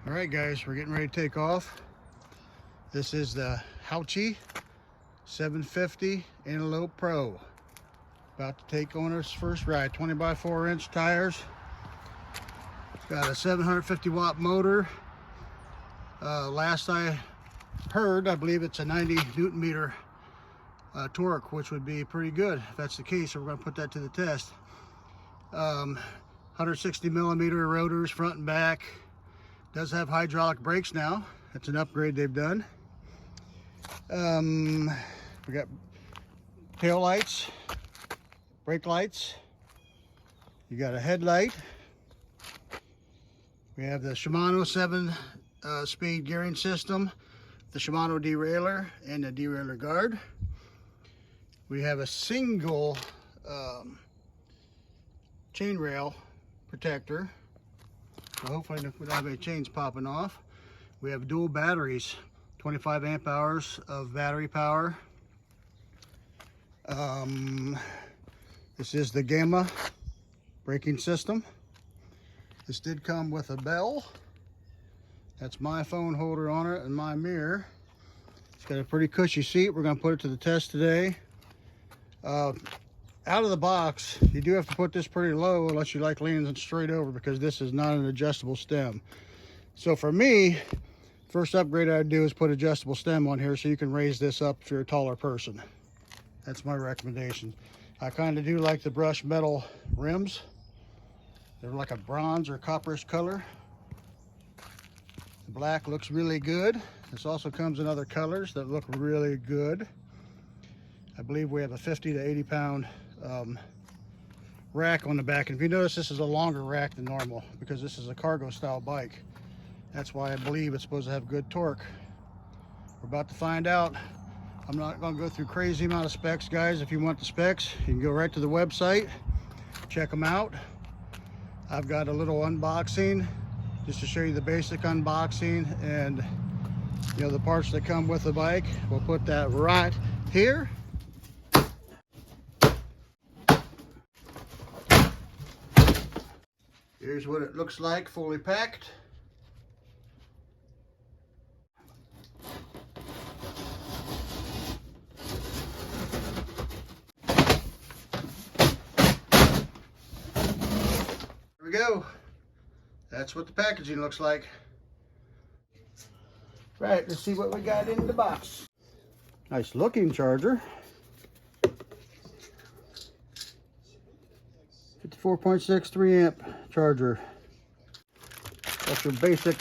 All right, guys, we're getting ready to take off. This is the HAOQI 750 Antelope Pro. About to take on its first ride. 20 by 4 inch tires. It's got a 750 watt motor. Last I heard, I believe it's a 90 Newton meter torque, which would be pretty good if that's the case. So we're going to put that to the test. 160 millimeter rotors front and back. Does have hydraulic brakes now. That's an upgrade they've done. We got tail lights, brake lights. You got a headlight. We have the Shimano 7-speed gearing system, the Shimano derailleur, and the derailleur guard. We have a single chainrail protector. So hopefully we don't have any chains popping off. We have dual batteries, 25 amp hours of battery power. This is the Gamma braking system. This did come with a bell. That's my phone holder on it and my mirror. It's got a pretty cushy seat. We're going to put it to the test today. Out of the box, you do have to put this pretty low unless you like leaning straight over, because this is not an adjustable stem. So for me, first upgrade I'd do is put adjustable stem on here so you can raise this up if you're a taller person. That's my recommendation. I kind of do like the brushed metal rims. They're like a bronze or copperish color. The black looks really good. This also comes in other colors that look really good. I believe we have a 50 to 80 pound rack on the back. And if you notice, this is a longer rack than normal because this is a cargo style bike. That's why I believe it's supposed to have good torque. We're about to find out. I'm not going to go through crazy amount of specs, guys. If you want the specs, you can go right to the website, check them out. I've got a little unboxing just to show you the basic unboxing and the parts that come with the bike. We'll put that right here. Here's what it looks like fully packed. There we go. That's what the packaging looks like. Right, let's see what we got in the box. Nice looking charger. 54.63 amp charger. That's your basic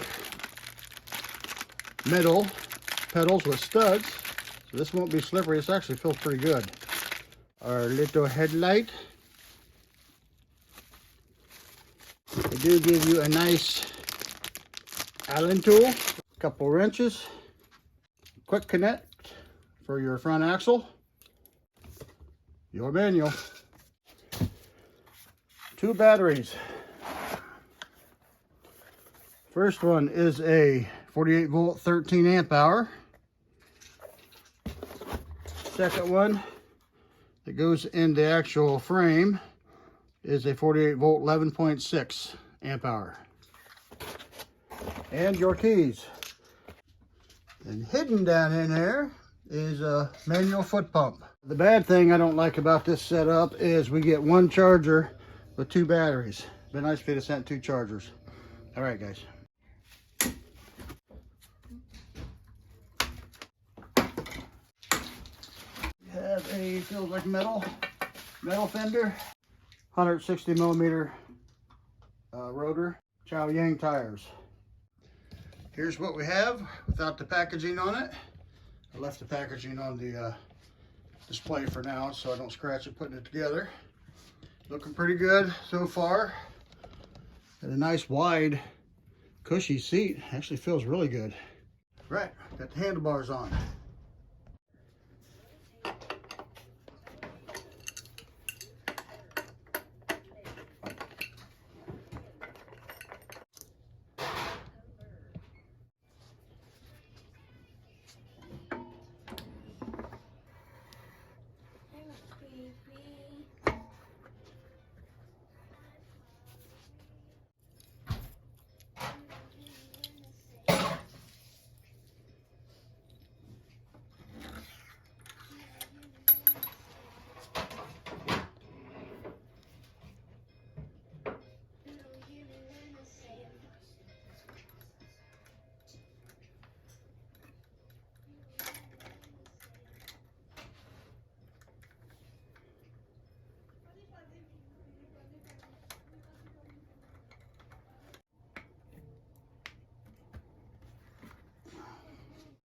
metal pedals with studs. So this won't be slippery. This actually feels pretty good. Our little headlight. They do give you a nice Allen tool. A couple wrenches. Quick connect for your front axle. Your manual. 2 batteries. First one is a 48 volt 13 amp hour. Second one that goes in the actual frame is a 48 volt 11.6 amp hour. And your keys. And hidden down in there is a manual foot pump. The bad thing I don't like about this setup is we get 1 charger with 2 batteries. Been nice if they'd have sent 2 chargers. All right, guys. We have a, feels like metal fender, 160 millimeter rotor, HAOQI tires. Here's what we have without the packaging on it. I left the packaging on the display for now so I don't scratch it putting it together. Looking pretty good so far. Got a nice wide cushy seat. Actually feels really good. Right, got the handlebars on.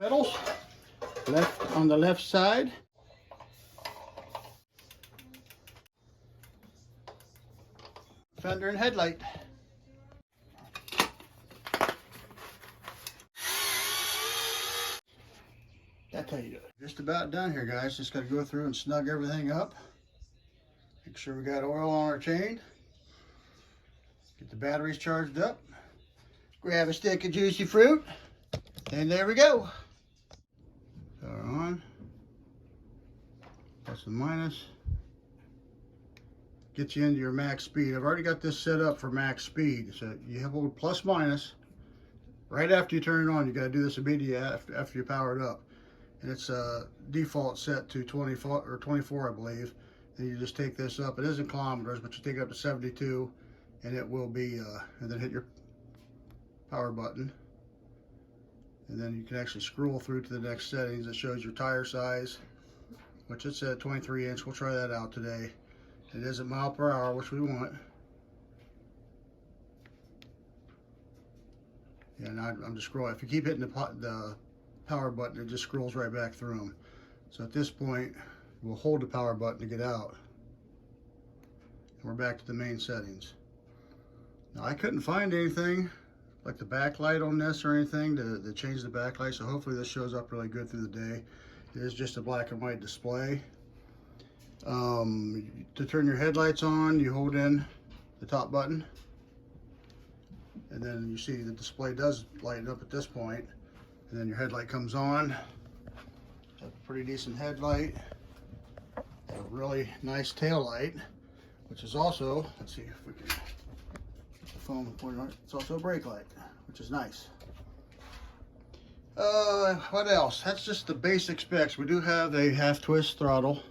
Pedals, left on the left side. Fender and headlight. That's how you do it. Just about done here, guys. Just got to go through and snug everything up. Make sure we got oil on our chain. Get the batteries charged up. Grab a stick of juicy fruit. And there we go. Power on. Plus and minus. Get you into your max speed. I've already got this set up for max speed. So you have hold plus minus. Right after you turn it on, you got to do this immediately after you power it up. And it's default set to 24 or 24, I believe. And you just take this up. It isn't kilometers, but you take it up to 72, and it will be. And then hit your power button, and then you can actually scroll through to the next settings. It shows your tire size, which it's at 23 inch. We'll try that out today. It is at mile per hour, which we want. Yeah, now I'm just scrolling. If you keep hitting the power button, it just scrolls right back through them. So at this point, we'll hold the power button to get out. And we're back to the main settings. Now I couldn't find anything like the backlight on this or anything to change the backlight, so hopefully this shows up really good through the day. It is just a black and white display. To turn your headlights on, you hold in the top button, and then you see the display does light up at this point, and then your headlight comes on. Have a pretty decent headlight, a really nice tail light, which is also, let's see if we can get the phone pointed on it. It's also a brake light, which is nice. What else? That's just the basic specs. We do have a half twist throttle.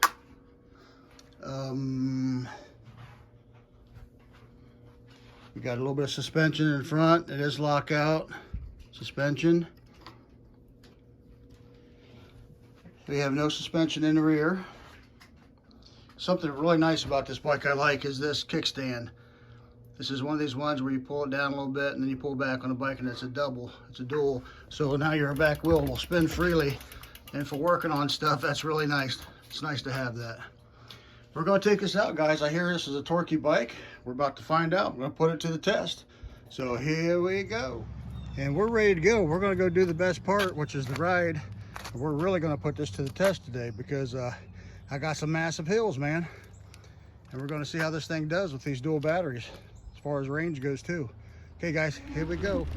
We got a little bit of suspension in front. It is lockout suspension. We have no suspension in the rear. Something really nice about this bike I like is this kickstand. This is one of these ones where you pull it down a little bit and then you pull back on the bike, and it's a dual. So now your back wheel will spin freely. And for working on stuff, that's really nice. It's nice to have that. We're going to take this out, guys. I hear this is a torquey bike. We're about to find out. We're going to put it to the test. So here we go. And we're ready to go. We're going to go do the best part, which is the ride. We're really going to put this to the test today because I got some massive hills, man. And we're going to see how this thing does with these dual batteries as far as range goes too. Okay, guys, here we go.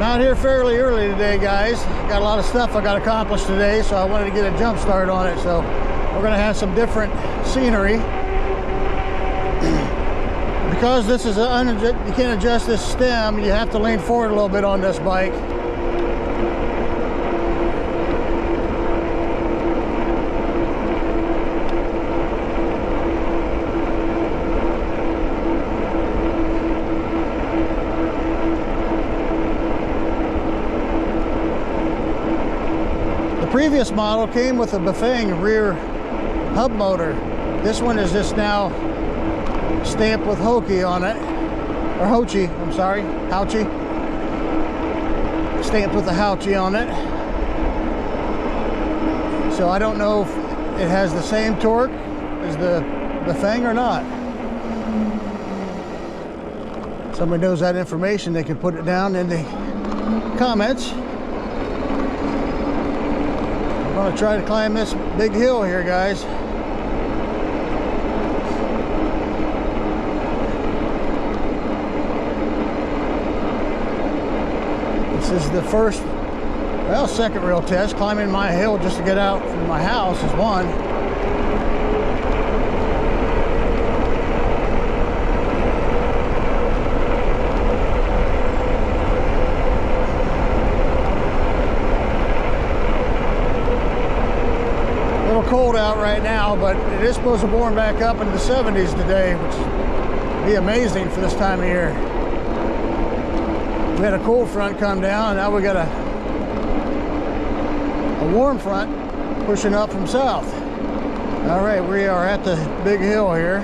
Out here fairly early today, guys. Got a lot of stuff I got accomplished today, so I wanted to get a jump start on it. So we're gonna have some different scenery. Because this is you can't adjust this stem, you have to lean forward a little bit on this bike. The previous model came with a Bafang rear hub motor. This one is just now stamped with HAOQI on it, or HAOQI, I'm sorry, HAOQI. Stamped with the HAOQI on it. So I don't know if it has the same torque as the Bafang or not. Somebody knows that information, they can put it down in the comments. I'm going to try to climb this big hill here, guys. This is the first, well, second real test. Climbing my hill just to get out from my house is one. cold out right now, but it is supposed to warm back up into the 70s today, which would be amazing for this time of year. We had a cold front come down, and now we got a warm front pushing up from south. All right, we are at the big hill here.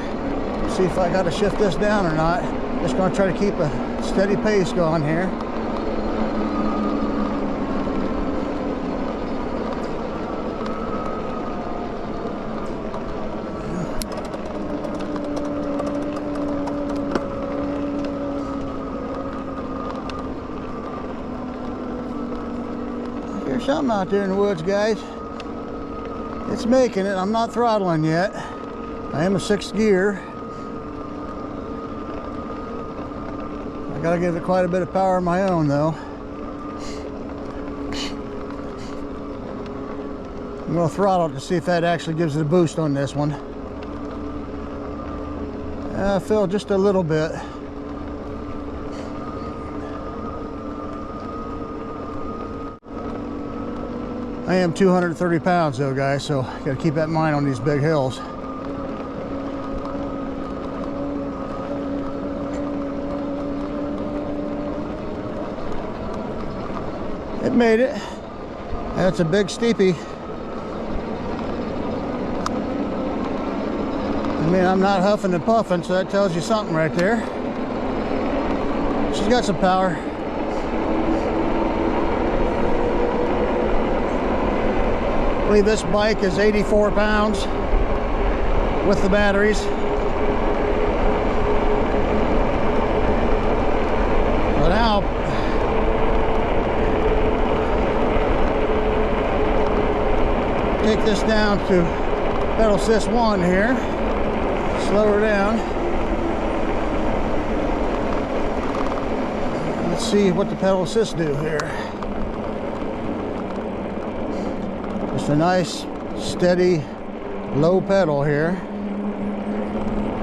Let's see if I got to shift this down or not. Just going to try to keep a steady pace going here. There's something out there in the woods, guys. It's making it. I'm not throttling yet. I am a 6th gear. I gotta give it quite a bit of power of my own, though. I'm gonna throttle it to see if that actually gives it a boost on this one. I feel just a little bit. I am 230 pounds though, guys, so gotta keep that in mind on these big hills. It made it. That's a big steepie. I mean, I'm not huffing and puffing, so that tells you something right there. She's got some power. I believe this bike is 84 pounds with the batteries. So now, take this down to pedal assist 1 here. Slow her down. Let's see what the pedal assist do here. Just a nice, steady, low pedal here.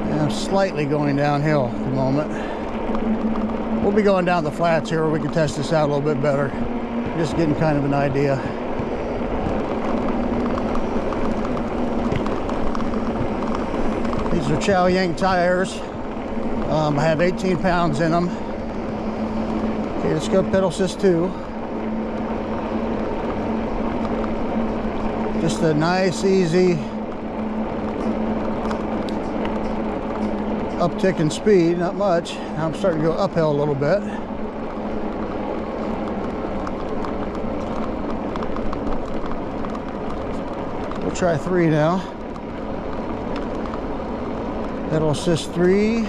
And I'm slightly going downhill at the moment. We'll be going down the flats here where we can test this out a little bit better. Just getting kind of an idea. These are HAOQI tires. I have 18 pounds in them. Okay, let's go pedal assist 2. Just a nice, easy uptick in speed, not much. Now I'm starting to go uphill a little bit. We'll try 3 now. Pedal assist 3.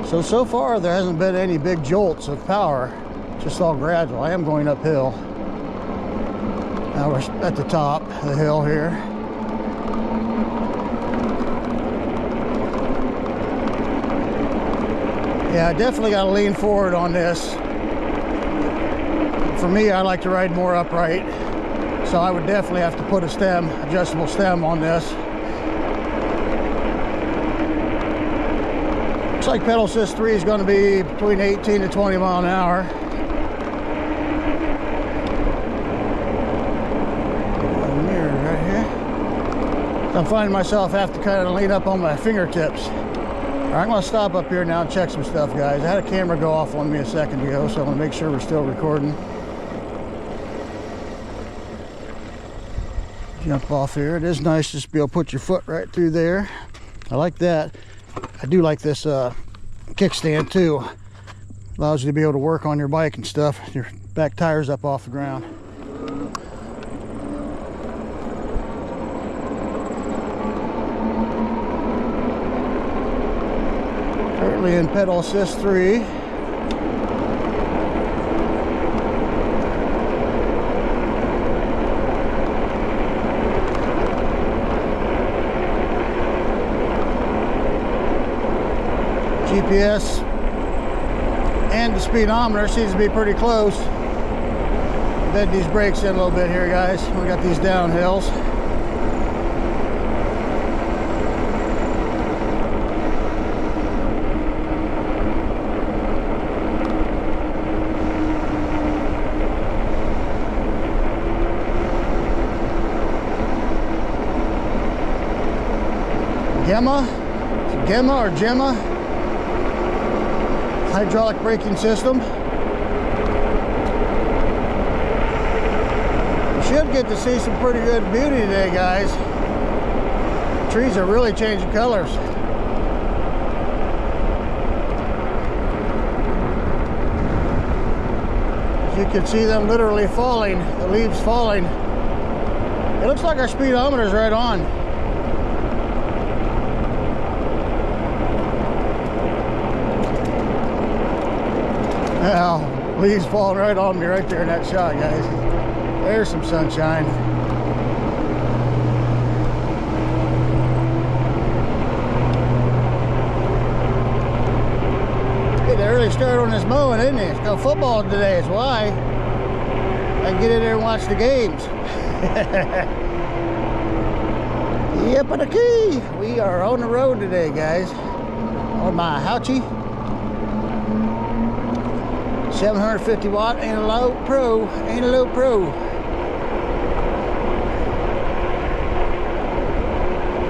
So far there hasn't been any big jolts of power, just all gradual. I am going uphill. Now we're at the top of the hill here. Yeah, I definitely got to lean forward on this. For me, I like to ride more upright, so I would definitely have to put a stem, adjustable stem on this. Looks like pedal assist 3 is going to be between 18 to 20 mile an hour. Mirror right here. I'm finding myself have to kind of lean up on my fingertips. All right, I'm going to stop up here now and check some stuff, guys. I had a camera go off on me a second ago, so I want to make sure we're still recording. Jump off here. It is nice just to be able to put your foot right through there. I like that. I do like this kickstand too. Allows you to be able to work on your bike and stuff. Your back tire's up off the ground. Currently in pedal assist 3. GPS and the speedometer seems to be pretty close. Bed these brakes in a little bit here, guys. We got these downhills. Gemma hydraulic braking system. You should get to see some pretty good beauty today, guys. The trees are really changing colors. You can see them literally falling, the leaves falling. It looks like our speedometer's right on. Now, leaves falling right on me right there in that shot, guys. There's some sunshine. Getting an early start on this mowing, isn't it? It's got football today, is why. I can get in there and watch the games. Yippee-key! We are on the road today, guys. On my HAOQI 750 watt Antelope Pro.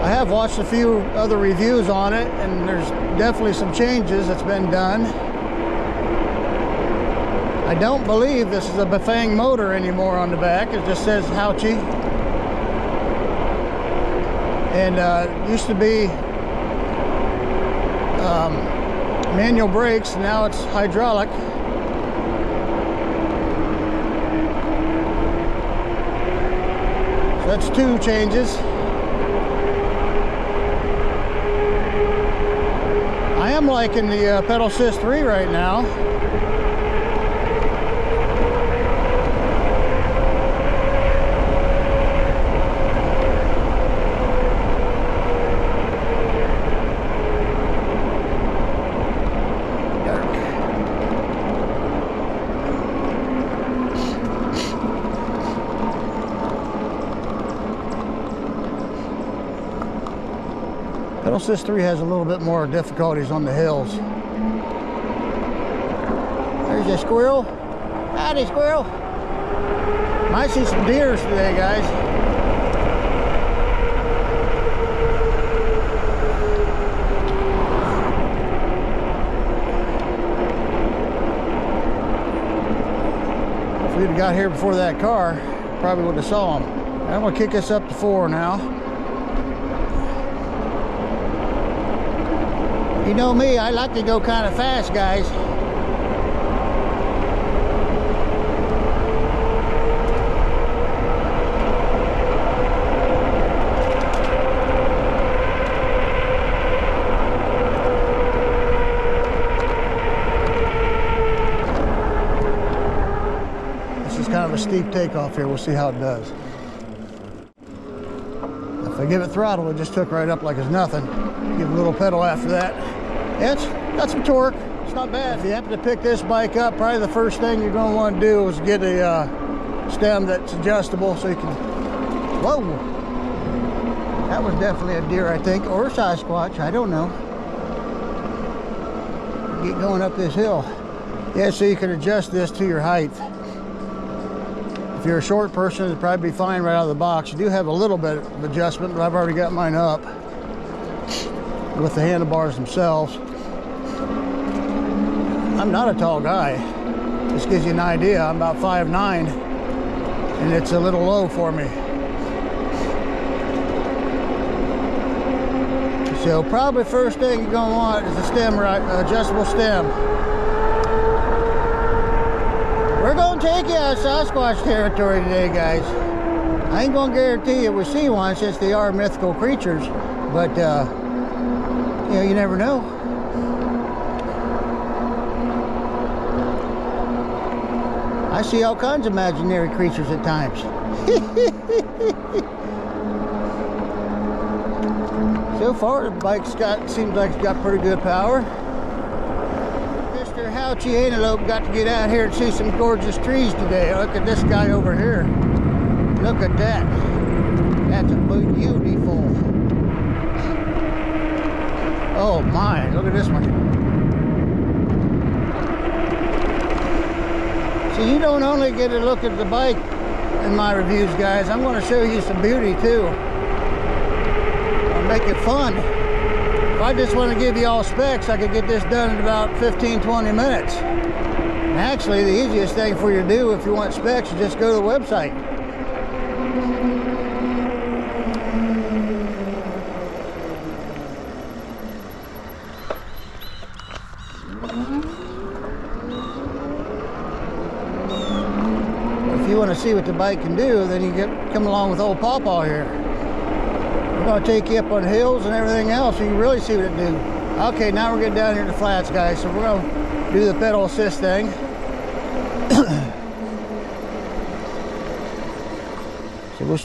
I have watched a few other reviews on it, and there's definitely some changes that's been done. I don't believe this is a Bafang motor anymore on the back. It just says HAOQI. And used to be manual brakes, now it's hydraulic. So that's two changes. I am liking the pedal assist 3 right now. Pedal assist 3 has a little bit more difficulties on the hills. There's a squirrel. Howdy, squirrel. Might see some deers today, guys. If we'd have got here before that car, probably would have saw him. I'm going to kick this up to 4 now. You know me, I like to go kind of fast, guys. This is kind of a steep takeoff here. We'll see how it does. If I give it throttle, it just took right up like it's nothing. Give a little pedal after that. Yeah, it's got some torque. It's not bad. If you happen to pick this bike up, probably the first thing you're going to want to do is get a stem that's adjustable so you can... Whoa! That was definitely a deer, I think, or a Sasquatch. I don't know. Get going up this hill. Yeah, so you can adjust this to your height. If you're a short person, it'd probably be fine right out of the box. You do have a little bit of adjustment, but I've already got mine up with the handlebars themselves. I'm not a tall guy. This gives you an idea. I'm about 5'9", and it's a little low for me. So probably first thing you're gonna want is a stem, right? Adjustable stem. We're gonna take you out of Sasquatch territory today, guys. I ain't gonna guarantee you we see one since they are mythical creatures, but you know, you never know. I see all kinds of imaginary creatures at times. So far, the bike's seems like it's got pretty good power. Mr. HAOQI Antelope got to get out here and see some gorgeous trees today. Look at this guy over here. Look at that. That's a beautiful. Oh my, look at this one. So you don't only get a look at the bike in my reviews, guys. I'm going to show you some beauty too. I'll make it fun. If I just want to give you all specs, I could get this done in about 15-20 minutes. And actually, the easiest thing for you to do if you want specs is just go to the website. If you want to see what the bike can do, then you come along with old Pawpaw here. We're going to take you up on hills and everything else so you can really see what it do. Okay, now we're getting down here to the flats, guys. So we're going to do the pedal assist thing. So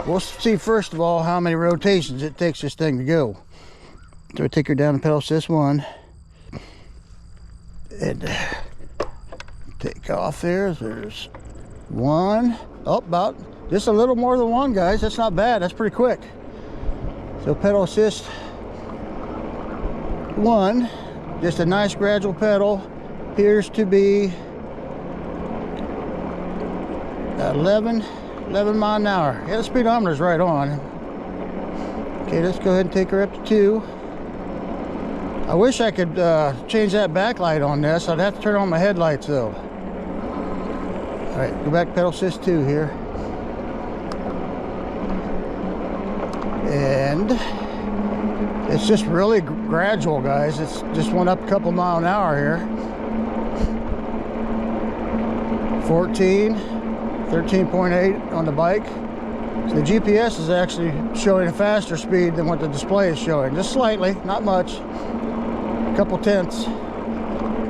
we'll see first of all how many rotations it takes this thing to go. So we take her down to pedal assist 1. And take off there. There's 1. Oh, about just a little more than 1, guys. That's not bad. That's pretty quick. So pedal assist 1, just a nice gradual pedal, appears to be 11 mile an hour. Yeah, the speedometer's right on. Okay, let's go ahead and take her up to 2. I wish I could change that backlight on this. I'd have to turn on my headlights though. All right, go back to pedal assist 2 here. And it's just really gradual, guys. It's just went up a couple mile an hour here. 14, 13.8 on the bike. So the GPS is actually showing a faster speed than what the display is showing. Just slightly, not much. A couple tenths.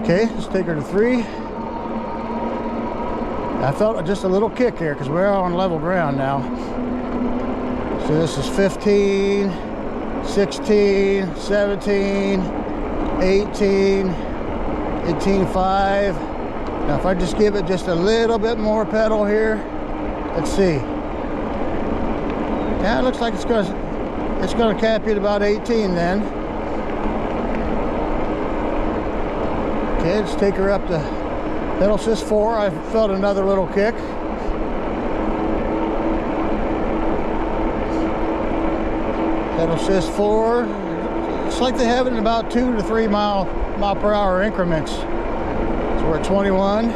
Okay, let's take her to 3. I felt just a little kick here because we're on level ground now. So this is 15, 16, 17, 18, 18.5. Now if I just give it just a little bit more pedal here, let's see. Yeah, it looks like it's gonna cap you at about 18 then. Okay, let's take her up to pedal assist 4. I felt another little kick. Pedal assist 4. It's like they have it in about 2 to 3 mile per hour increments. So we're at 21. You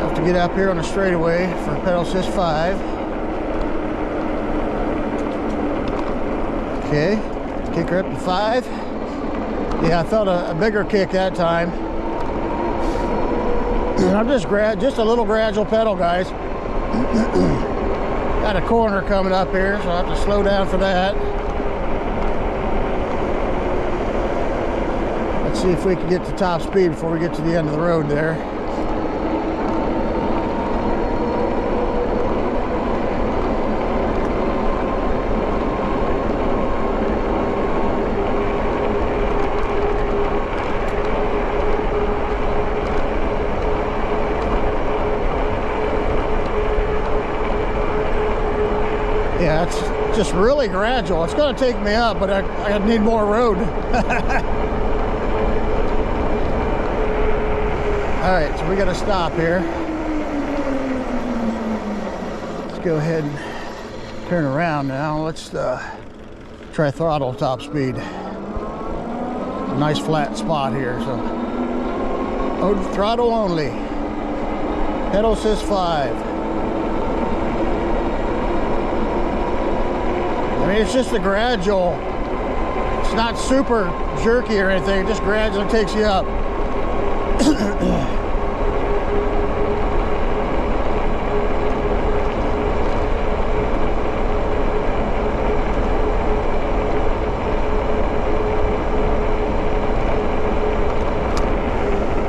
have to get up here on the straightaway for pedal assist 5. Okay, kick her up to 5. Yeah, I felt a bigger kick that time. I'm just a little gradual pedal, guys. Got a corner coming up here, so I'll have to slow down for that. Let's see if we can get to top speed before we get to the end of the road there. Yeah, it's just really gradual. It's going to take me up, but I need more road. All right, so we got to stop here. Let's go ahead and turn around now. Let's try throttle top speed. A nice flat spot here. So, oh, throttle only. Pedal assist 5. I mean, it's just a gradual. It's not super jerky or anything. It just gradually takes you up.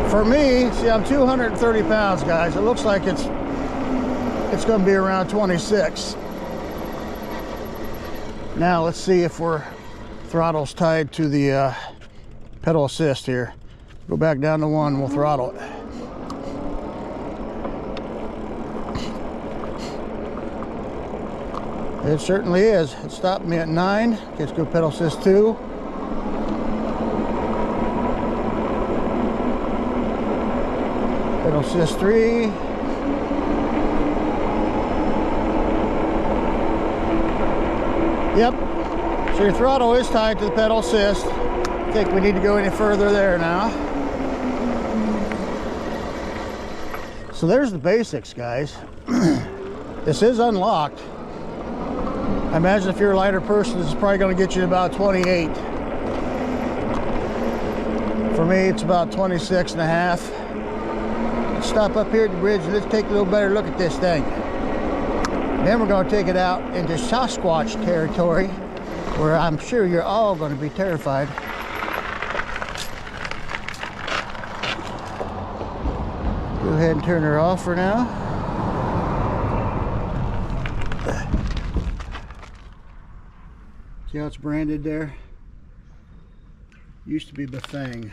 For me, see, I'm 230 pounds, guys. It looks like it's going to be around 26. Now let's see if we're throttle's tied to the pedal assist here. Go back down to 1, we'll throttle it. It certainly is. It stopped me at 9. Okay, let's go pedal assist 2. Pedal assist 3. Yep, So your throttle is tied to the pedal assist. I think we need to go any further there now. So there's the basics, guys. This is unlocked. I imagine if you're a lighter person, this is probably going to get you about 28. For me, it's about 26 and a half. Let's stop up here at the bridge and let's take a little better look at this thing. Then we're going to take it out into Sasquatch territory, where I'm sure you're all going to be terrified. Go ahead and turn her off for now. See how it's branded there? Used to be Bafang.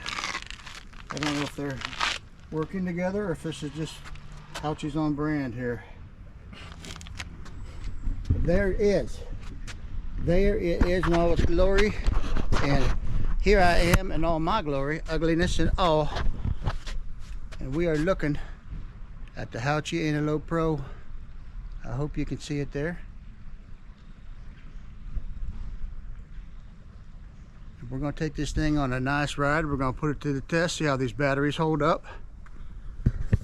I don't know if they're working together or if this is just HAOQI's own brand here. But there it is. There it is in all its glory. And here I am in all my glory, ugliness and all. And we are looking at the HAOQI Antelope Pro. I hope you can see it there. We're going to take this thing on a nice ride. We're going to put it to the test, see how these batteries hold up.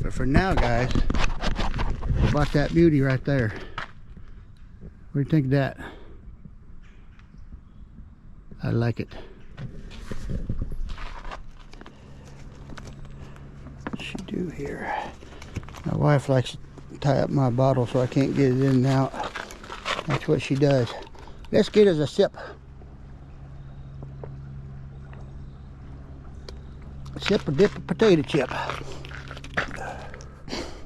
But for now, guys, how about that beauty right there? What do you think of that? I like it. What's she do here? My wife likes to tie up my bottle so I can't get it in and out. That's what she does. Let's get us a sip. Sip or dip a potato chip.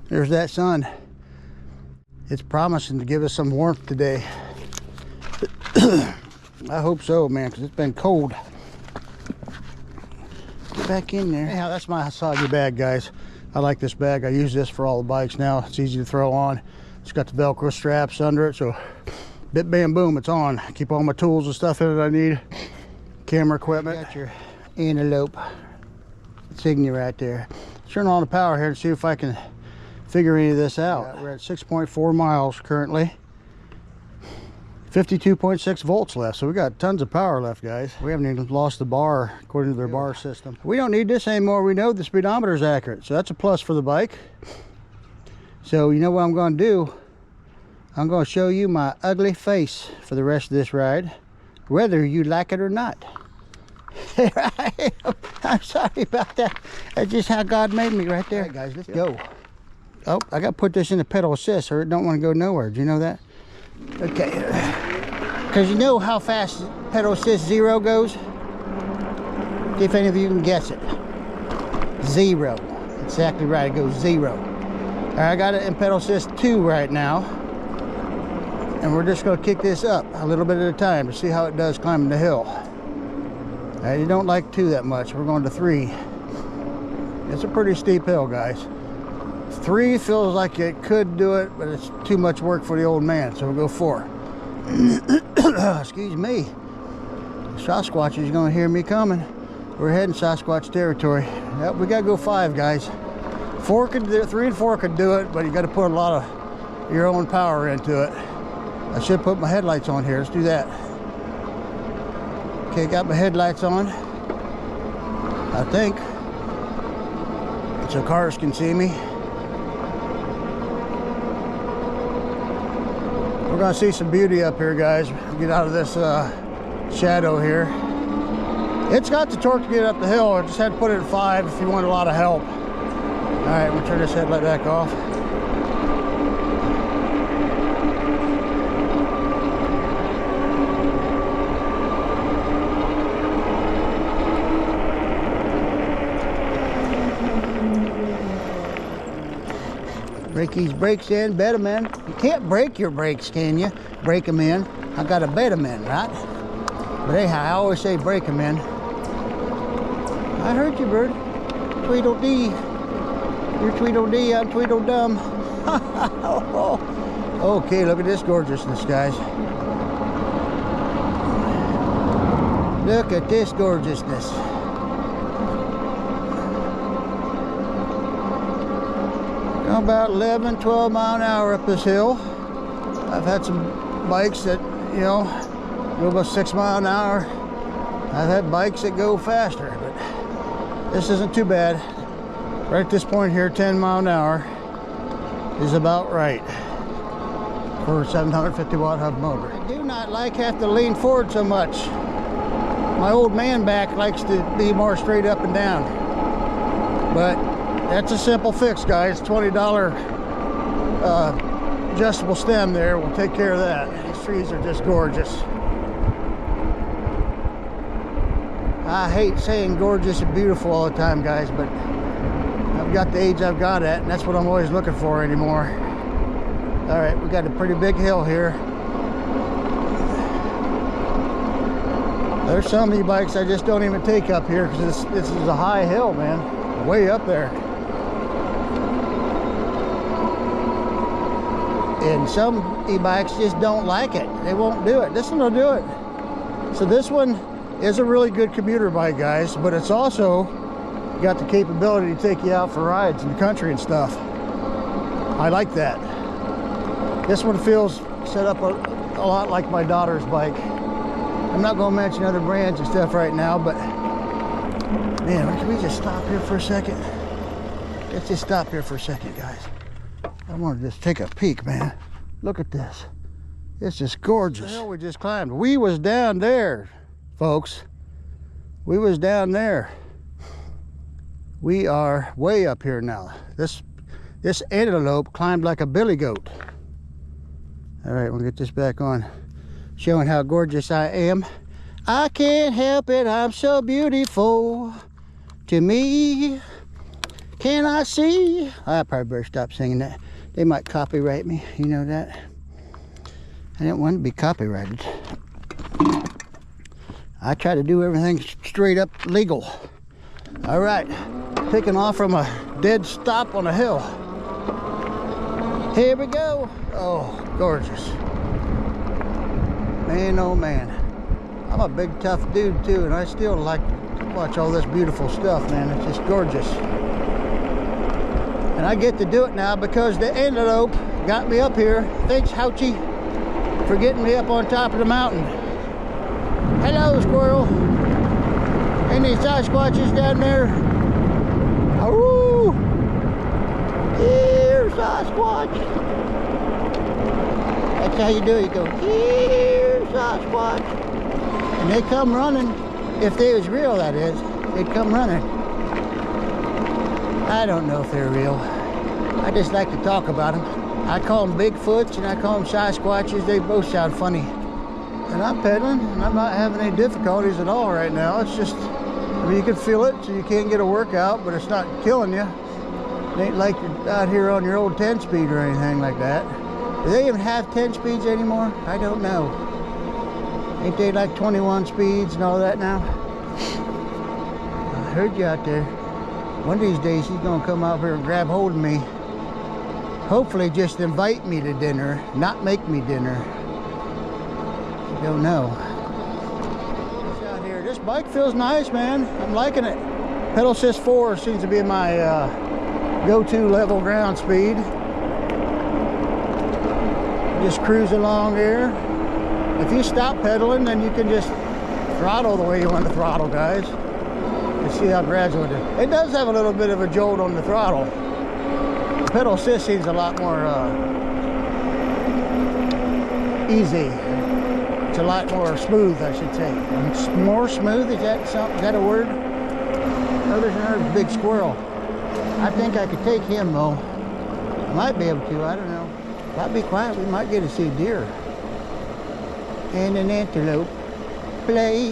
There's that sun. It's promising to give us some warmth today. I hope so, man, because it's been cold. Get back in there. Anyhow, that's my soggy bag, guys. I like this bag. I use this for all the bikes now. It's easy to throw on. It's got the Velcro straps under it, so bit bam boom, it's on. Keep all my tools and stuff in it I need. Camera equipment. Got your Antelope insignia right there. Let's turn on the power here and see if I can figure any of this out. We're at 6.4 miles currently. 52.6 volts left, so we got tons of power left, guys. We haven't even lost the bar according to their bar system. We don't need this anymore. We know the speedometer is accurate, so that's a plus for the bike. So you know what I'm going to do? I'm going to show you my ugly face for the rest of this ride, whether you like it or not. There I am. I'm sorry about that. That's just how God made me right there. All right, guys, let's go. Oh, I got to put this in the pedal assist or it don't want to go nowhere. Do you know that? Okay. Because you know how fast pedal assist 0 goes? See if any of you can guess it. 0. Exactly right. It goes 0. All right, I got it in pedal assist 2 right now. And we're just going to kick this up a little bit at a time to see how it does climbing the hill. You don't like 2 that much. We're going to 3. It's a pretty steep hill, guys. 3 feels like it could do it, but it's too much work for the old man, so we'll go 4. Excuse me. Sasquatch is going to hear me coming. We're heading Sasquatch territory. Yep, we got to go 5, guys. 4 could do it, 3 and 4 could do it, but you got to put a lot of your own power into it. I should put my headlights on here. Let's do that. Okay, got my headlights on, I think, so cars can see me. We're gonna see some beauty up here, guys. Get out of this shadow here. It's got the torque to get up the hill. I just had to put it at 5 if you want a lot of help. All right, we'll turn this headlight back off. Break these brakes in, bed them in. You can't break your brakes, can you? Break them in. I got to bed them in, right? But anyhow, I always say break them in. I heard you, bird. Tweedledee. You're Tweedledee, I'm Tweedledum. Okay, look at this gorgeousness, guys. Look at this gorgeousness. About 11, 12 mile an hour up this hill. I've had some bikes that, you know, go about 6 miles an hour. I've had bikes that go faster, but this isn't too bad. Right at this point here, 10 miles an hour is about right for a 750 watt hub motor. I do not like have to lean forward so much. My old man back likes to be more straight up and down. But that's a simple fix, guys. $20 adjustable stem there will take care of that. These trees are just gorgeous. I hate saying gorgeous and beautiful all the time, guys, but I've got the age I've got at, and that's what I'm always looking for anymore. All right, we got a pretty big hill here. There's some e-bikes I just don't even take up here because this is a high hill, man, way up there. And some e-bikes just don't like it. They won't do it. This one will do it. So this one is a really good commuter bike, guys, but it's also got the capability to take you out for rides in the country and stuff. I like that. This one feels set up a lot like my daughter's bike. I'm not going to mention other brands and stuff right now, but man, can we just stop here for a second? Let's just stop here for a second, guys. I want to just take a peek, man. Look at this. It's just gorgeous. The hill we just climbed. We was down there, folks. We was down there. We are way up here now. This antelope climbed like a billy goat. All right, we'll get this back on, showing how gorgeous I am. I can't help it, I'm so beautiful to me. Can I see? I probably better stop singing that. They might copyright me, you know that. I didn't want to be copyrighted. I try to do everything straight up legal. All right, taking off from a dead stop on a hill. Here we go. Oh, gorgeous. Man, oh man. I'm a big tough dude too, and I still like to watch all this beautiful stuff, man. It's just gorgeous. And I get to do it now because the antelope got me up here. Thanks, HAOQI, for getting me up on top of the mountain. Hello, squirrel. Any Sasquatches down there? Oh, here, Sasquatch. That's how you do it. You go, here, Sasquatch. And they come running. If they was real, that is. They'd come running. I don't know if they're real. I just like to talk about them. I call them Bigfoots and I call them Sasquatches. They both sound funny. And I'm pedaling and I'm not having any difficulties at all right now. It's just, I mean, you can feel it, so you can't get a workout, but it's not killing you. It ain't like you're out here on your old 10-speed or anything like that. Do they even have 10 speeds anymore? I don't know. Ain't they like 21 speeds and all that now? I heard you out there. One of these days he's gonna come out here and grab hold of me. Hopefully just invite me to dinner, not make me dinner. I don't know. Out here, this bike feels nice, man. I'm liking it. Pedal Assist 4 seems to be my go-to level ground speed. Just cruise along here. If you stop pedaling, then you can just throttle the way you want to throttle, guys. You see how gradual it is. It does have a little bit of a jolt on the throttle. The pedal assist seems a lot more easy. It's a lot more smooth, I should say. More smooth, is that a word? Oh, there's another big squirrel. I think I could take him though. I might be able to, I don't know. If I be quiet, we might get to see deer. And an antelope play.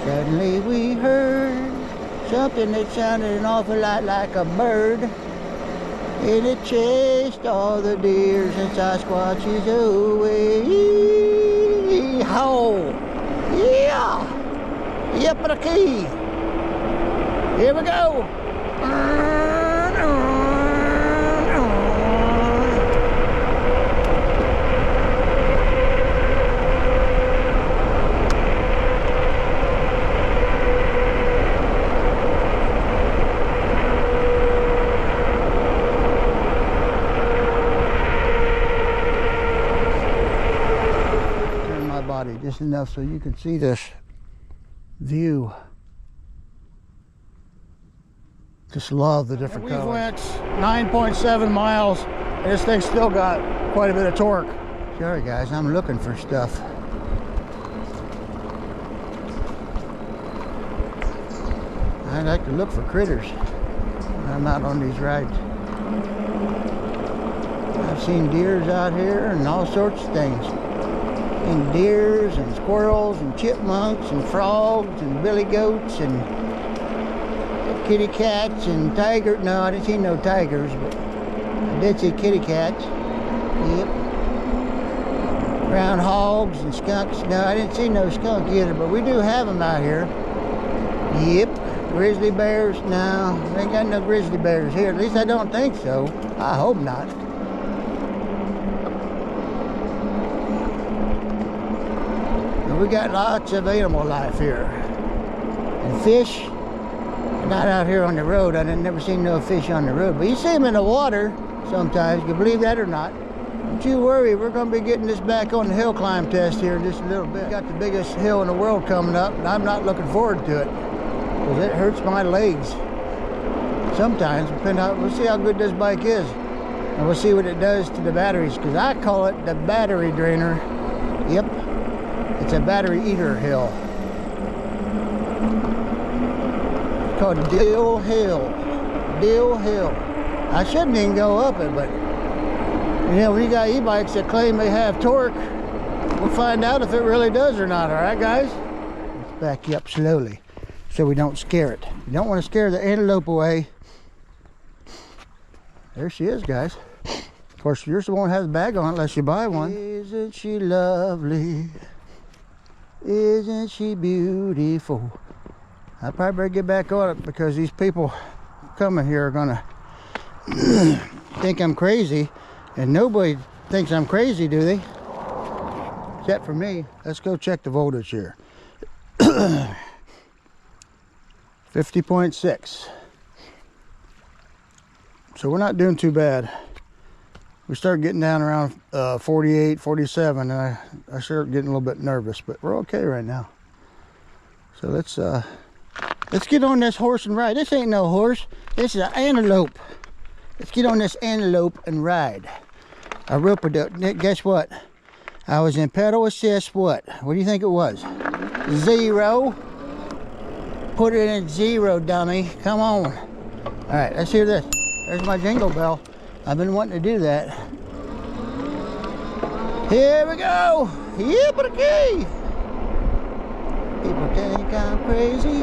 Suddenly we heard something that sounded an awful lot like a bird. And it chased all the deers and Sasquatches away. Yee-haw! Yeah! Yippee-key! Here we go! just enough so you can see this view. Just love the different colors. We went 9.7 miles, and this thing's still got quite a bit of torque. Sorry guys, I'm looking for stuff. I like to look for critters when I'm out on these rides. I've seen deers out here and all sorts of things. And deers and squirrels and chipmunks and frogs and billy goats and kitty cats and tigers. No, I didn't see no tigers, but I did see kitty cats. Yep. Ground hogs and skunks. No, I didn't see no skunk either, but we do have them out here. Yep. Grizzly bears? No, we ain't got no grizzly bears here. At least I don't think so. I hope not. But we got lots of animal life here. And fish? Not out here on the road. I never seen no fish on the road. But you see them in the water sometimes. You believe that or not. Don't you worry. We're going to be getting this back on the hill climb test here in just a little bit. We got the biggest hill in the world coming up, and I'm not looking forward to it. Because it hurts my legs. Sometimes, depending on, we'll see how good this bike is. And we'll see what it does to the batteries. Because I call it the battery drainer. Yep. It's a battery eater hill. Called Dill Hill. Dill Hill. I shouldn't even go up it, but you know, when you got e-bikes that claim they have torque, we'll find out if it really does or not. All right, guys? Let's back you up slowly so we don't scare it. You don't want to scare the antelope away. There she is, guys. Of course, you're the one who has the bag on unless you buy one. Isn't she lovely? Isn't she beautiful? I probably better get back on it because these people coming here are gonna think I'm crazy, and nobody thinks I'm crazy, do they? Except for me. Let's go check the voltage here. 50.6. So we're not doing too bad. We started getting down around 48, 47, and I started getting a little bit nervous, but we're okay right now. So let's get on this horse and ride. This ain't no horse. This is an antelope. Let's get on this antelope and ride. I rope it. Guess what? I was in pedal assist. What do you think it was? 0. Put it in 0, dummy. Come on. All right, let's hear this. There's my jingle bell. I've been wanting to do that. Here we go. Yippee-ki! People think I'm crazy,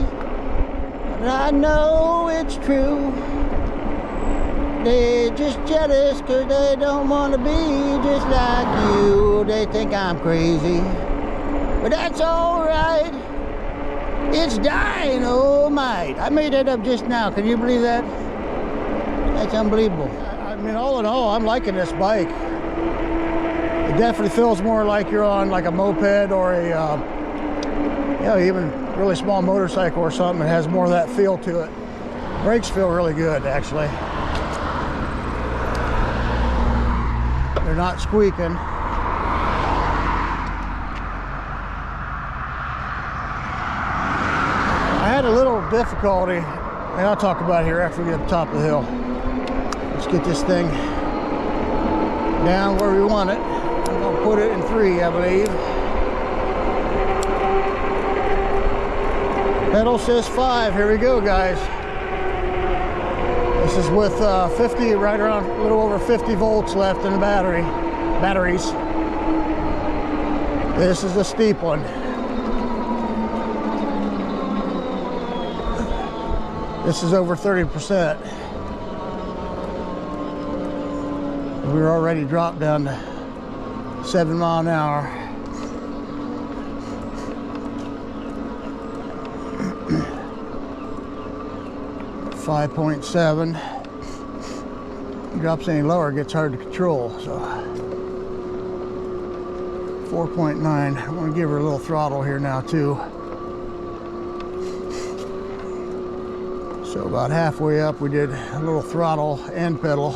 but I know it's true. They're just jealous because they don't want to be just like you. They think I'm crazy, but that's all right. It's dynamite. I made that up just now. Can you believe that? That's unbelievable. I mean, all in all, I'm liking this bike. It definitely feels more like you're on like a moped or a, you know, even really small motorcycle or something. It has more of that feel to it. Brakes feel really good, actually. They're not squeaking. I had a little difficulty, and I'll talk about it here after we get to the top of the hill. Let's get this thing down where we want it. I'm gonna put it in 3, I believe. Pedal says 5. Here we go, guys. This is with 50, right around a little over 50 volts left in the batteries. This is a steep one. This is over 30%. We're already dropped down to 7 miles an hour. .7. Drops any lower, it gets hard to control. So 4.9. I'm going to give her a little throttle here now too. So about halfway up, we did a little throttle and pedal.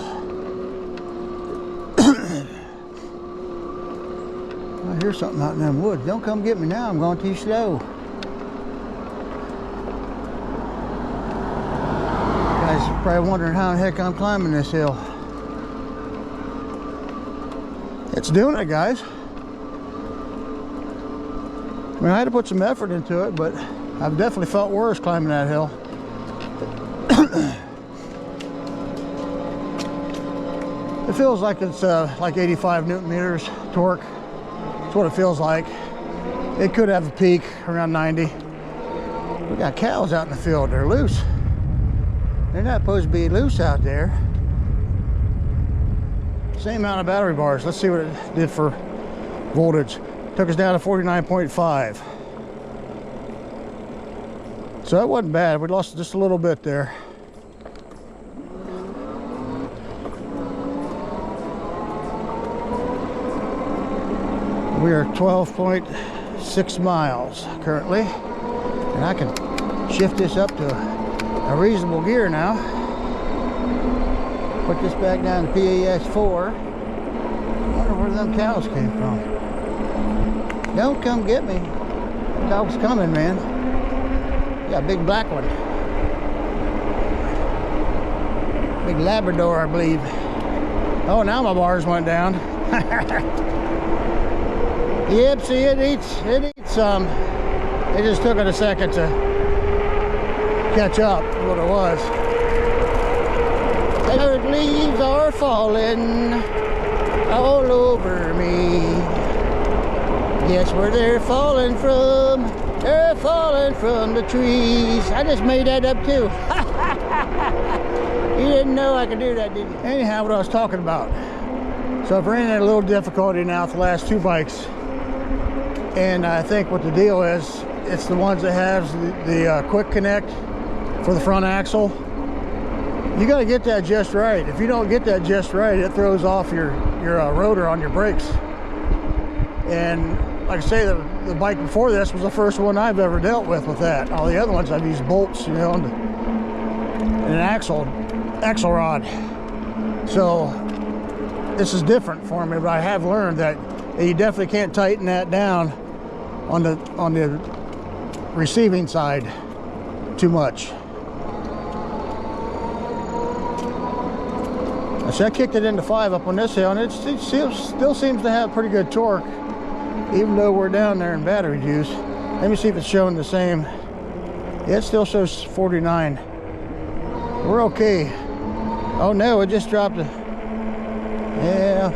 hear something out in them woods. Don't come get me now. I'm going too slow. You guys are probably wondering how the heck I'm climbing this hill. It's doing it, guys. I mean, I had to put some effort into it, but I've definitely felt worse climbing that hill. It feels like it's like 85 Newton meters torque. That's what it feels like. It could have a peak around 90. We got cows out in the field. They're loose. They're not supposed to be loose out there. Same amount of battery bars. Let's see what it did for voltage. Took us down to 49.5. So that wasn't bad. We lost just a little bit there. We are 12.6 miles currently, and I can shift this up to a reasonable gear now. Put this back down to PAS4. I wonder where them cows came from. Don't come get me. The dog's coming, man. Yeah, a big black one. Big Labrador, I believe. Oh, now my bars went down. Yep, see, it eats some. It just took it a second to catch up to what it was. The leaves are falling all over me. Guess where they're falling from? They're falling from the trees. I just made that up too. You didn't know I could do that, did you? Anyhow, what I was talking about. So I've ran into a little difficulty now with the last two bikes. And I think what the deal is, it's the ones that have the quick connect for the front axle. You got to get that just right. If you don't get that just right, it throws off your rotor on your brakes. And like I say, the bike before this was the first one I've ever dealt with that. All the other ones I've used bolts, you know, and an axle rod. So this is different for me, but I have learned that you definitely can't tighten that down on the receiving side too much. So I kicked it into 5 up on this hill, and it still seems to have pretty good torque, even though we're down there in battery juice. Let me see if it's showing the same. Yeah, it still shows 49. We're okay. Oh no, it just dropped a... Yeah.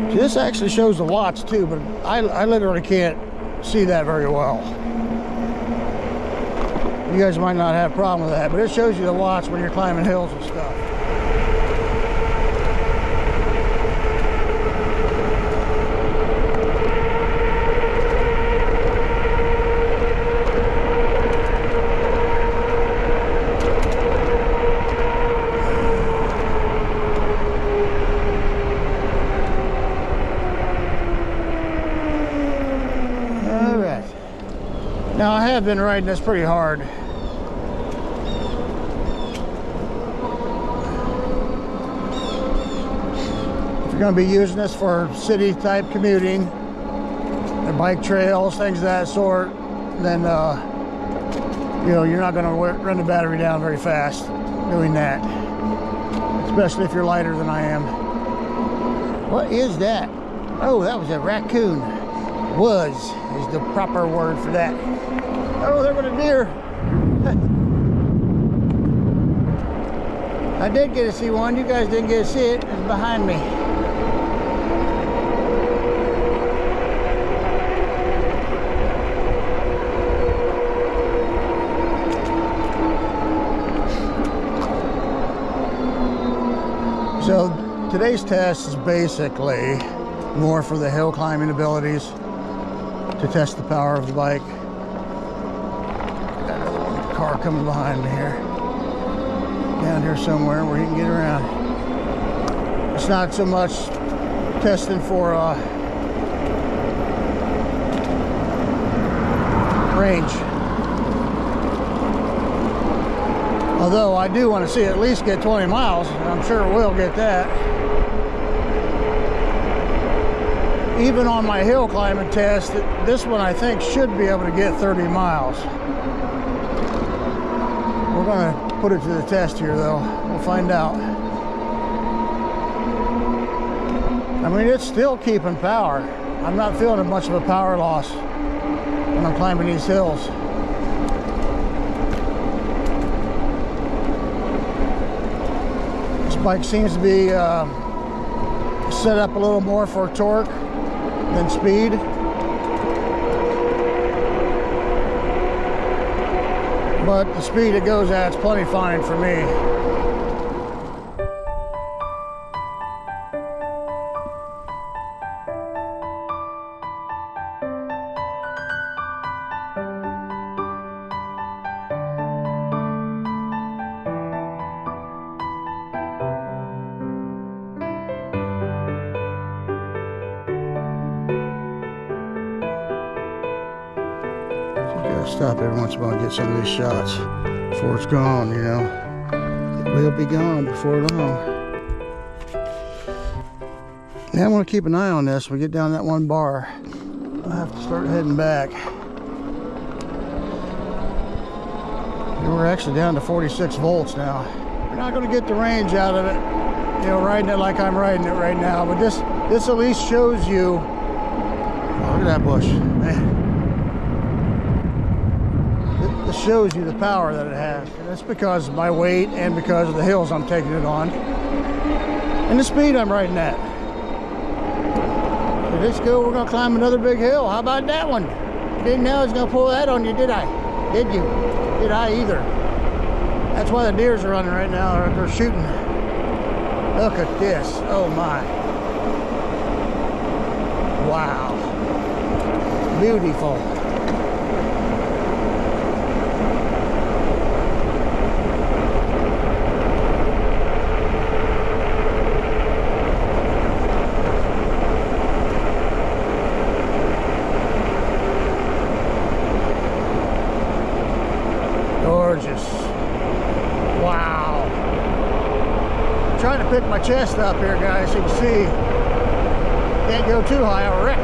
See, this actually shows the watts too, but I literally can't see that very well. You guys might not have a problem with that, but it shows you the watts when you're climbing hills and stuff. Now I have been riding this pretty hard. If you're going to be using this for city type commuting, or bike trails, things of that sort, then you know, you're not going to run the battery down very fast doing that. Especially if you're lighter than I am. What is that? Oh, that was a raccoon. Was is the proper word for that. Oh, there went a deer. I did get to see one. You guys didn't get to see it. It's behind me. So today's test is basically more for the hill climbing abilities, to test the power of the bike. Got another car coming behind me here. Down here somewhere where you can get around. It's not so much testing for range. Although I do want to see it at least get 20 miles. I'm sure we'll get that. even on my hill climbing test, this one I think should be able to get 30 miles. We're gonna put it to the test here though. We'll find out. I mean, it's still keeping power. I'm not feeling much of a power loss when I'm climbing these hills. This bike seems to be set up a little more for torque than speed. But the speed it goes at is plenty fine for me. Stop every once in a while and get some of these shots before it's gone, you know. It will be gone before long. Now I'm going to keep an eye on this. When we get down that one bar, I'll have to start heading back. We're actually down to 46 volts now. We're not going to get the range out of it, you know, riding it like I'm riding it right now. But this at least shows you. Oh, look at that bush, man. This shows you the power that it has. And that's because of my weight and because of the hills I'm taking it on. And the speed I'm riding at. So let's go, we're gonna climb another big hill. How about that one? Didn't know I was gonna pull that on you, did I? Did you? Did I either? That's why the deers are running right now, they're shooting. Look at this, oh my. Wow. Beautiful. Gorgeous. Wow. I'm trying to pick my chest up here, guys. You can see. Can't go too high, I'll wreck.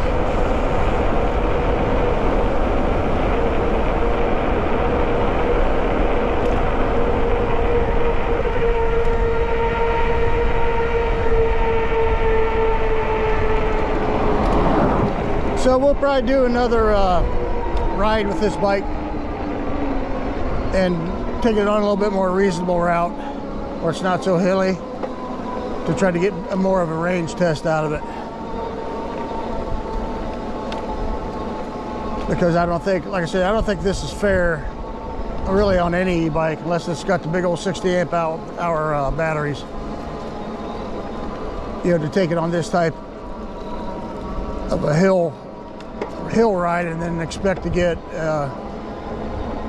So we'll probably do another ride with this bike and take it on a little bit more reasonable route where it's not so hilly to try to get more of a range test out of it. Because I don't think, like I said, I don't think this is fair really on any e-bike unless it's got the big old 60 amp hour batteries. You know, to take it on this type of a hill ride and then expect to get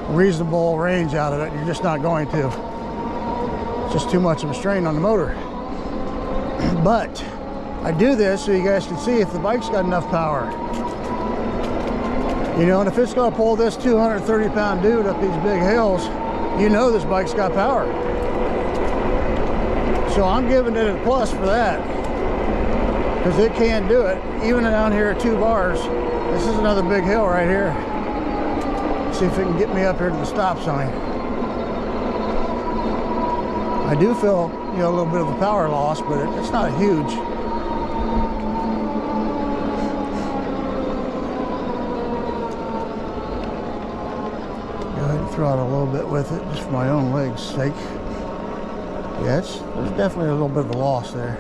reasonable range out of it. You're just not going to. It's just too much of a strain on the motor. But I do this so you guys can see if the bike's got enough power. You know, and if it's going to pull this 230-pound dude up these big hills, you know this bike's got power. So I'm giving it a plus for that, because it can do it. Even down here at 2 bars, this is another big hill right here. See if it can get me up here to the stop sign. I do feel, you know, a little bit of a power loss, but it's not huge. Go ahead and throttle a little bit with it, just for my own legs' sake. Yeah, there's definitely a little bit of a loss there.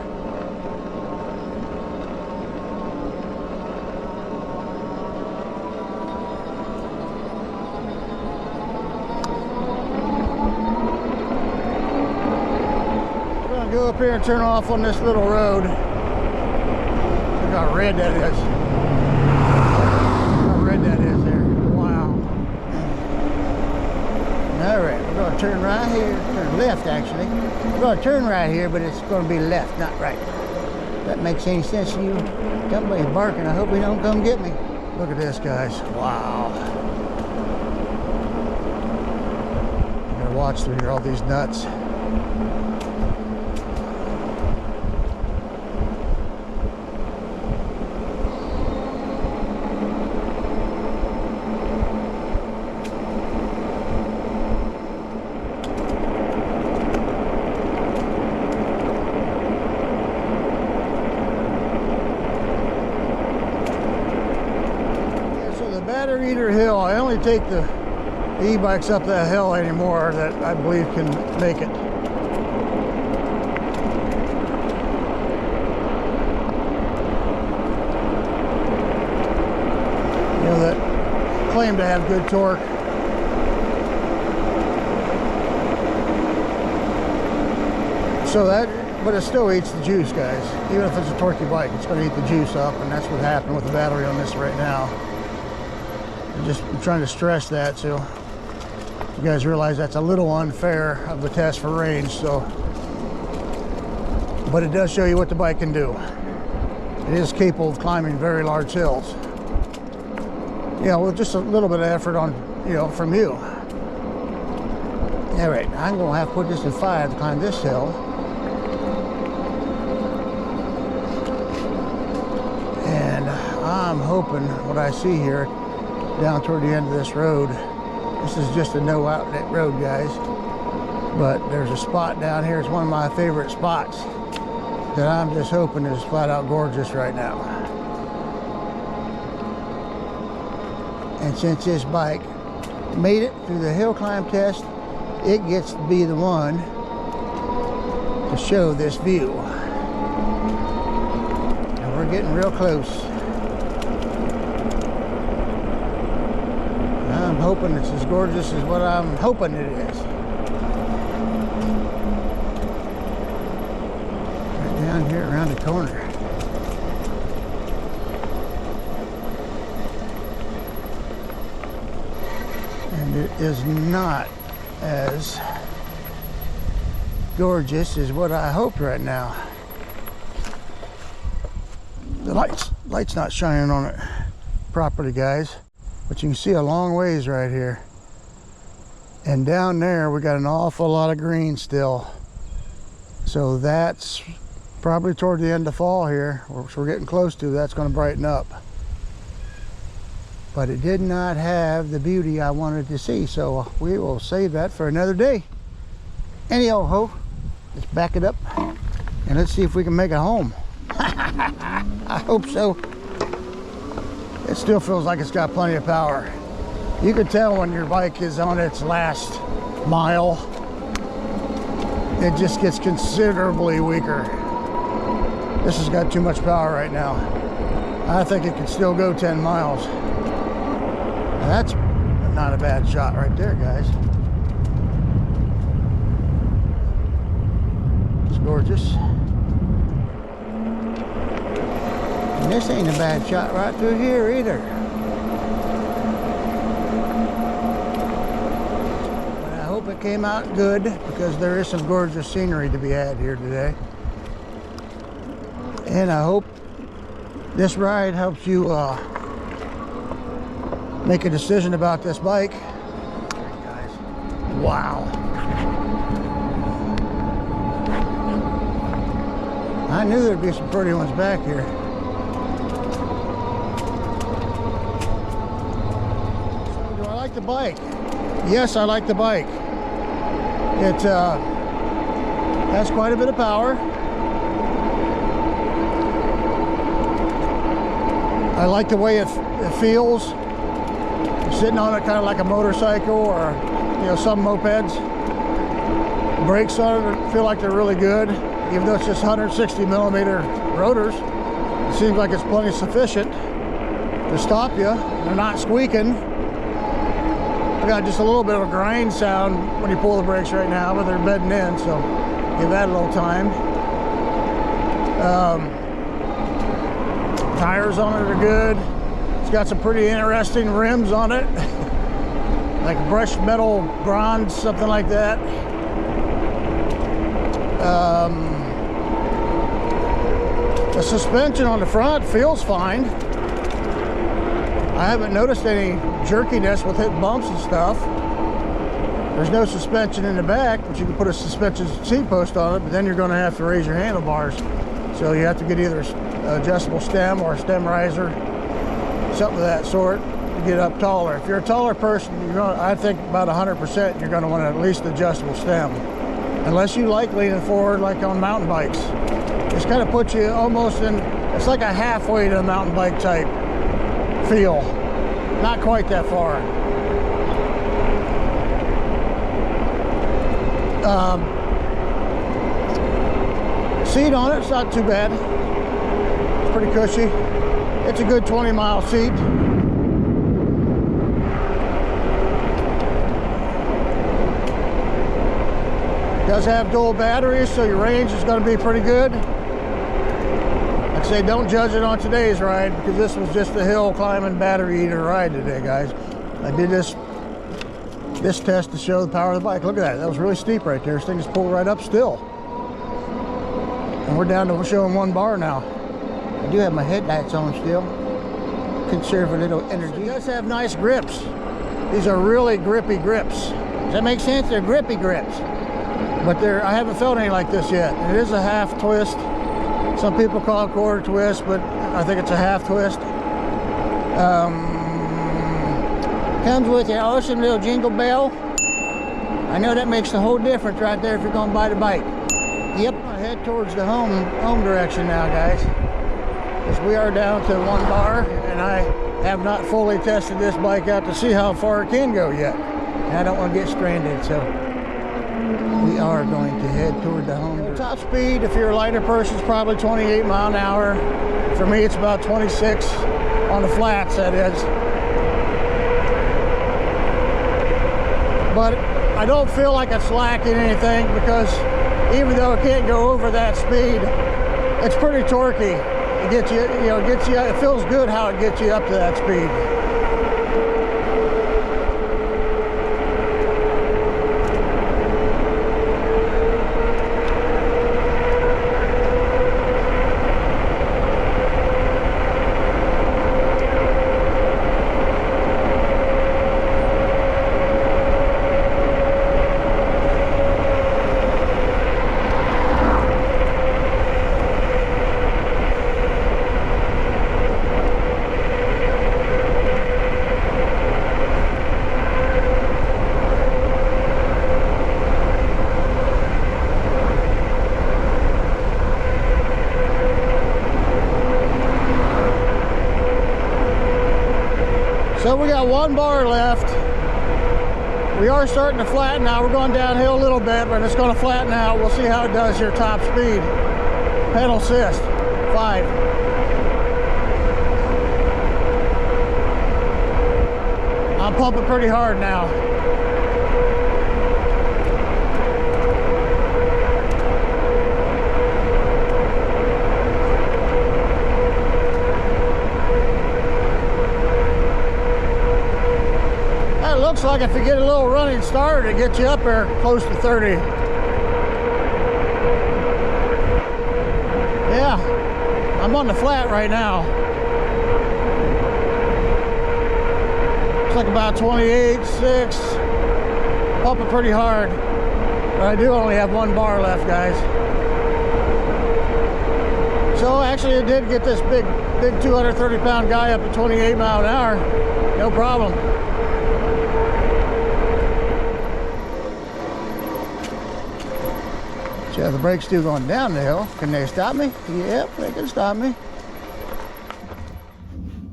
Go up here and turn off on this little road. Look how red that is. How red that is there. Wow. Alright, we're going to turn right here. Turn left, actually. We're going to turn right here, but it's going to be left, not right. If that makes any sense to you? Somebody's barking. I hope he don't come get me. Look at this, guys. Wow. I'm going to watch through here, all these nuts. either hill. I only take the e-bikes up that hill anymore that I believe can make it. You know, that claim to have good torque. So that, but it still eats the juice, guys. Even if it's a torquey bike, it's going to eat the juice up, and that's what happened with the battery on this right now. I'm trying to stress that so you guys realize that's a little unfair of the test for range. So, but it does show you what the bike can do. It is capable of climbing very large hills. You know, with just a little bit of effort on, you know, from you. All right, I'm going to have to put this in 5 to climb this hill. And I'm hoping what I see here down toward the end of this road, this is just a no outlet road, guys, but there's a spot down here. It's one of my favorite spots that I'm just hoping is flat out gorgeous right now. And since this bike made it through the hill climb test, it gets to be the one to show this view. And we're getting real close. I'm hoping it's as gorgeous as what I'm hoping it is. Right down here around the corner. And it is not as gorgeous as what I hoped right now. The light's not shining on it properly, guys. But you can see a long ways right here. And down there, we got an awful lot of green still. So that's probably toward the end of fall here, which we're getting close to. That's going to brighten up. But it did not have the beauty I wanted to see. So we will save that for another day. Anyhow, let's back it up. And let's see if we can make it home. I hope so. It still feels like it's got plenty of power. You can tell when your bike is on its last mile, it just gets considerably weaker. This has got too much power right now. I think it can still go 10 miles. Now that's not a bad shot right there, guys. It's gorgeous. And this ain't a bad shot right through here either. But I hope it came out good because there is some gorgeous scenery to be had here today. And I hope this ride helps you make a decision about this bike. Right, guys. Wow. I knew there'd be some pretty ones back here. The bike. Yes, I like the bike. It has quite a bit of power. I like the way it feels. Sitting on it kind of like a motorcycle or, you know, some mopeds. Brakes on it feel like they're really good, even though it's just 160 millimeter rotors. It seems like it's plenty sufficient to stop you. They're not squeaking. I got just a little bit of a grind sound when you pull the brakes right now, but they're bedding in, so give that a little time. Tires on it are good. It's got some pretty interesting rims on it, like brushed metal bronze, something like that. The suspension on the front feels fine. I haven't noticed any jerkiness with hitting bumps and stuff. There's no suspension in the back, but you can put a suspension seat post on it, but then you're going to have to raise your handlebars. So you have to get either adjustable stem or a stem riser, something of that sort, to get up taller. If you're a taller person, I think about 100% you're going to want at least adjustable stem. Unless you like leaning forward like on mountain bikes. Just kind of puts you almost in, it's like a halfway to a mountain bike type feel. Not quite that far. Seat on it, it's not too bad. It's pretty cushy. It's a good 20-mile seat. It does have dual batteries, so your range is going to be pretty good. Like I say, don't judge it on today's ride, because this was just a hill climbing battery eater ride today, guys. I did this test to show the power of the bike. Look at that. That was really steep right there. This thing just pulled right up still. And we're down to showing 1 bar now. I do have my headlights on still. Conserve a little energy. It does have nice grips. These are really grippy grips. Does that make sense? They're grippy grips. But I haven't felt any like this yet. It is a half twist. Some people call it quarter twist, but I think it's a half twist. Comes with an awesome little jingle bell. I know that makes the whole difference right there if you're going to buy the bike. Yep, I'm going to head towards the home direction now, guys. Because we are down to 1 bar, and I have not fully tested this bike out to see how far it can go yet. And I don't want to get stranded, so we are going to head toward the home. Top speed, if you're a lighter person, is probably 28 mile an hour. For me, it's about 26 on the flats, that is. But I don't feel like it's lacking anything, because even though it can't go over that speed, it's pretty torquey. It gets you, it feels good how it gets you up to that speed. So we got 1 bar left. We are starting to flatten now. We're going downhill a little bit, but it's going to flatten out. We'll see how it does here top speed. Pedal assist, 5. I'm pumping pretty hard now. Looks like if you get a little running start, it gets you up there close to 30. Yeah, I'm on the flat right now. It's like about 28.6. Pumping pretty hard. But I do only have 1 bar left, guys. So actually, it did get this big 230-pound guy up to 28 mile an hour. No problem. Yeah, the brake's still going down the hill. Can they stop me? Yep, they can stop me.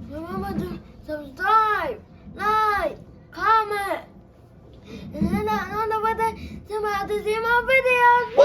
Remember to subscribe, like, comment, and hit that notification bell to see my videos.